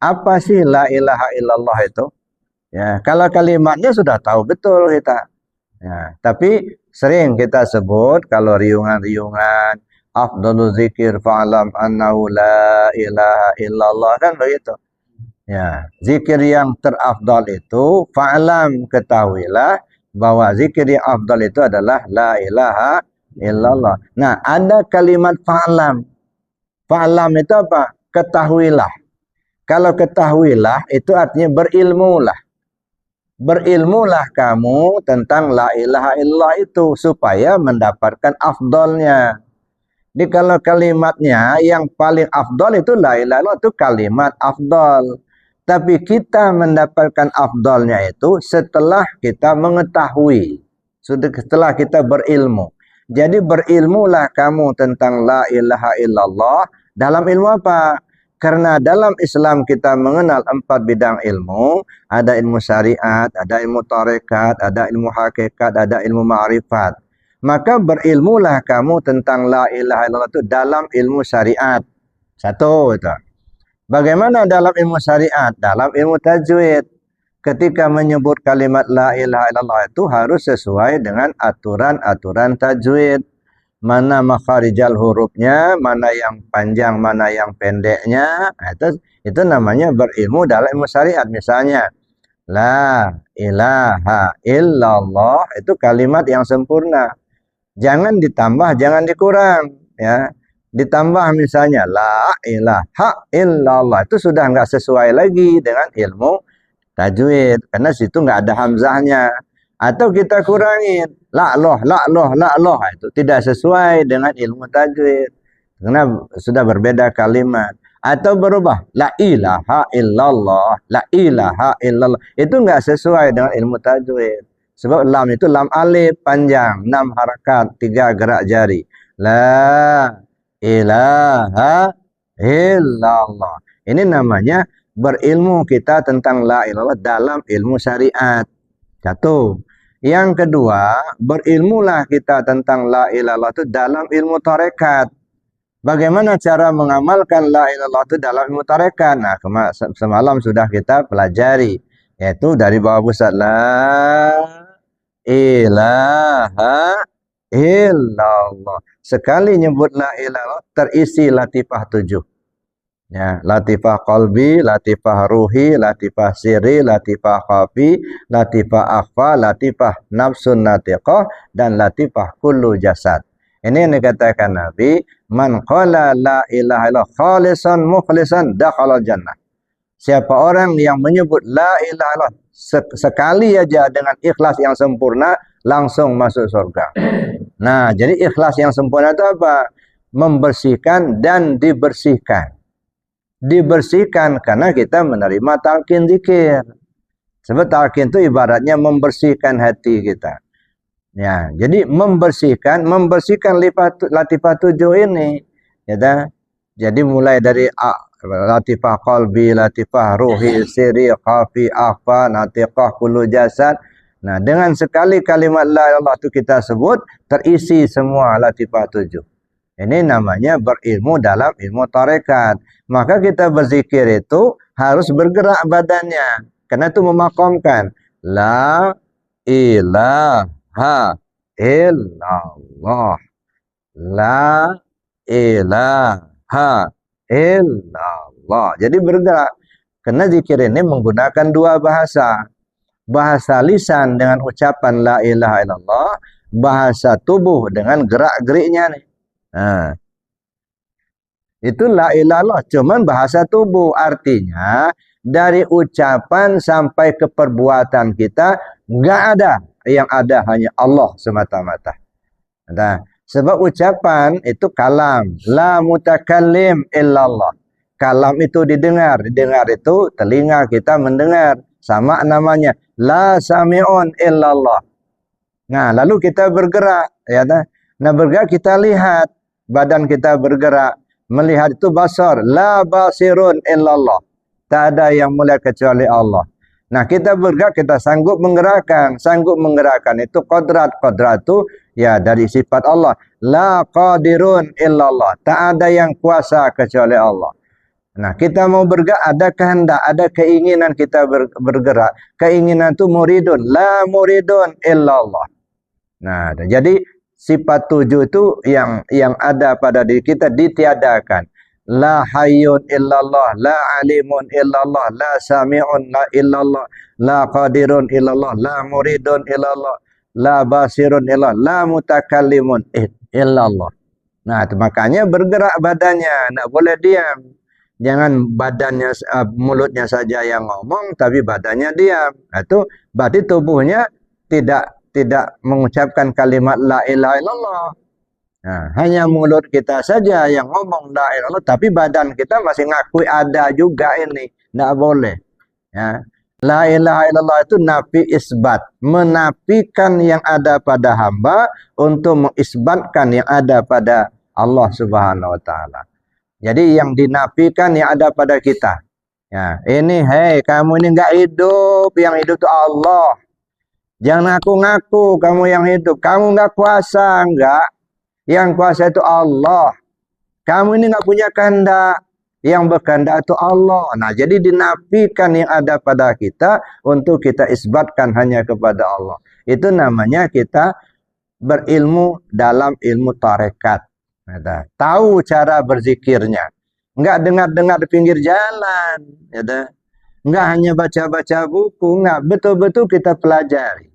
Apa sih la ilaha illallah itu? Ya, kalau kalimatnya sudah tahu betul kita. Ya, tapi sering kita sebut kalau riungan-riungan afdhalu zikir fa'lam annahu la ilaha illallah kan begitu. Ya, zikir yang terafdal itu fa'lam, ketahuilah bahwa zikir yang afdal itu adalah la ilaha illallah. Nah, ada kalimat fa'lam. Fa'lam itu apa? Ketahuilah. Kalau ketahuilah itu artinya berilmulah. Berilmulah kamu tentang la ilaha illallah itu supaya mendapatkan afdolnya. Jadi kalau kalimatnya yang paling afdol itu la ilaha illallah, itu kalimat afdol. Tapi kita mendapatkan afdolnya itu setelah kita mengetahui, setelah kita berilmu. Jadi berilmulah kamu tentang la ilaha illallah dalam ilmu apa? Karena dalam Islam kita mengenal 4 bidang ilmu. Ada ilmu syariat, ada ilmu tarekat, ada ilmu hakikat, ada ilmu ma'rifat. Maka berilmulah kamu tentang la ilaha illallah itu dalam ilmu syariat. Satu itu. Bagaimana dalam ilmu syariat? Dalam ilmu tajwid. Ketika menyebut kalimat la ilaha illallah itu harus sesuai dengan aturan-aturan tajwid. Mana makharijal hurufnya, mana yang panjang, mana yang pendeknya. Itu namanya berilmu dalam ilmu syariat. Misalnya, la ilaha illallah itu kalimat yang sempurna. Jangan ditambah, jangan dikurang. Ya, ditambah misalnya la ilaha illallah itu sudah nggak sesuai lagi dengan ilmu tajwid. Karena situ nggak ada hamzahnya. Atau kita kurangin la'loh itu tidak sesuai dengan ilmu tajwid karena sudah berbeda kalimat. Atau berubah la ilaha illallah itu enggak sesuai dengan ilmu tajwid sebab lam itu lam alif panjang 6 harakat 3 gerak jari. La ilaha illallah, ini namanya berilmu kita tentang la ilaha illallah dalam ilmu syariat. Satu. Yang kedua, berilmulah kita tentang la ilaha illallah itu dalam ilmu tarekat. Bagaimana cara mengamalkan la ilaha illallah itu dalam ilmu tarekat? Nah, semalam sudah kita pelajari, yaitu dari bawah pusat la ilaha illallah. Sekali nyebut la ilaha illallah terisi latifah 7. Ya, latifah qalbi, latifah ruhi, latifah sirri, latifah khafi, latifah akhfa, latifah nafsun natiqah, dan latifah kullu jasad. Ini yang dikatakan Nabi, man qala la ilaha illallah khalisan mukhlisan dakhala jannah. Siapa orang yang menyebut la ilaha illallah sekali aja dengan ikhlas yang sempurna, langsung masuk surga. Nah, jadi ikhlas yang sempurna itu apa? Membersihkan dan dibersihkan. Dibersihkan karena kita menerima talqin zikir. Sebab talqin itu ibaratnya membersihkan hati kita. Ya, jadi membersihkan latifah 7 ini. Ya, jadi mulai dari latifah qalbi, latifah ruhi, sirri, khafi, akhfa, natiqah, kullu jasad. Nah, dengan sekali kalimat la ilaha illallah itu kita sebut terisi semua latifah 7. Ini namanya berilmu dalam ilmu tarekat. Maka kita berzikir itu harus bergerak badannya. Karena itu memakomkan. La ilaha illallah. La ilaha illallah. Jadi bergerak. Karena zikir ini menggunakan 2 bahasa. Bahasa lisan dengan ucapan la ilaha illallah. Bahasa tubuh dengan gerak-geriknya nih. Nah, itu la ilaha illallah, cuman bahasa tubuh. Artinya dari ucapan sampai ke perbuatan kita nggak ada, yang ada hanya Allah semata-mata. Nah, sebab ucapan itu kalam, la mutakallim illallah. Kalam itu didengar itu telinga kita mendengar, sama namanya la sami'un illallah. Nah, lalu kita bergerak, ya. Nah, bergerak kita lihat, badan kita bergerak. Melihat itu basar. La basirun illallah. Tak ada yang melihat kecuali Allah. Nah, kita bergerak, kita sanggup menggerakkan. Sanggup menggerakkan itu qadrat. Qadrat itu ya dari sifat Allah. La qadirun illallah. Tak ada yang kuasa kecuali Allah. Nah, kita mau bergerak, ada kehendak, ada keinginan kita bergerak. Keinginan itu muridun, la muridun illallah. Nah, jadi sifat 7 itu yang ada pada diri kita ditiadakan. La hayyun illallah, la alimun illallah, la sami'un la illallah, la qadirun illallah, la muridun illallah, la basirun illallah, la mutakallimun illallah. Nah, itu makanya bergerak badannya, tidak boleh diam. Jangan badannya, mulutnya saja yang ngomong, tapi badannya diam. Nah, itu berarti tubuhnya tidak mengucapkan kalimat la ilaha illallah. Nah, hanya mulut kita saja yang ngomong la ilaha illallah, tapi badan kita masih ngakui ada juga ini. Tidak boleh. Ya. La ilaha illallah itu nafi isbat. Menafikan yang ada pada hamba untuk mengisbatkan yang ada pada Allah Subhanahu wa Ta'ala. Jadi yang dinafikan yang ada pada kita. Ya, ini kamu ini enggak hidup, yang hidup itu Allah. Jangan ngaku-ngaku kamu yang hidup. Kamu enggak kuasa, enggak. Yang kuasa itu Allah. Kamu ini enggak punya kehendak. Yang berkehendak itu Allah. Nah, jadi dinafikan yang ada pada kita untuk kita isbatkan hanya kepada Allah. Itu namanya kita berilmu dalam ilmu tarekat. Ada. Tahu cara berzikirnya. Enggak dengar-dengar di pinggir jalan. Ada. Enggak hanya baca-baca buku. Enggak. Betul-betul kita pelajari.